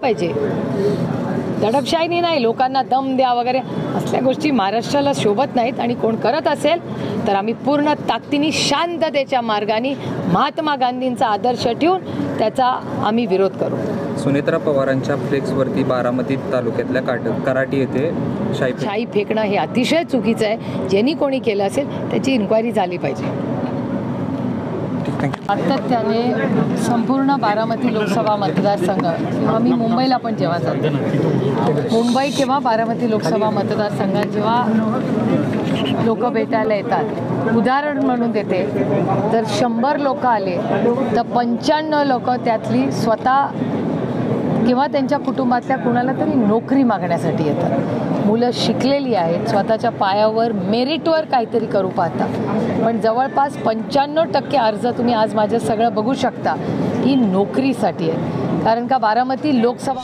पाहिजे. दडपशाहीने नाही, लोकांना दम द्या वगैरे असल्या गोष्टी महाराष्ट्राला शोभत नाहीत. आणि कोण करत असेल तर आम्ही पूर्ण ताकदीने शांततेच्या मार्गाने महात्मा गांधींचा आदर्श ठेवून त्याचा आम्ही विरोध करू. सुनेत्रा पवारांच्या फ्लेक्सवरती बारामती तालुक्यातल्या कराटी येथे शाई फेकणं हे अतिशय चुकीचं आहे. ज्यांनी कोणी केलं असेल त्याची इन्क्वायरी झाली पाहिजे. सातत्याने संपूर्ण बारामती लोकसभा मतदारसंघ किंवा मी मुंबईला पण जेव्हा जाते, मुंबई किंवा बारामती लोकसभा मतदारसंघात जेव्हा लोक भेटायला येतात, उदाहरण म्हणून देते, जर 100 लोक आले तर 95 लोक त्यातली स्वतः किंवा त्यांच्या कुटुंबातल्या कुणाला तरी नोकरी मागण्यासाठी येतात. मुलं शिकलेली आहेत, स्वतःच्या पायावर मेरिटवर काहीतरी करू पाहतात. पण जवळपास 95% अर्ज तुम्ही आज माझं सगळं बघू शकता ही नोकरीसाठी आहे. कारण का बारामती लोकसभा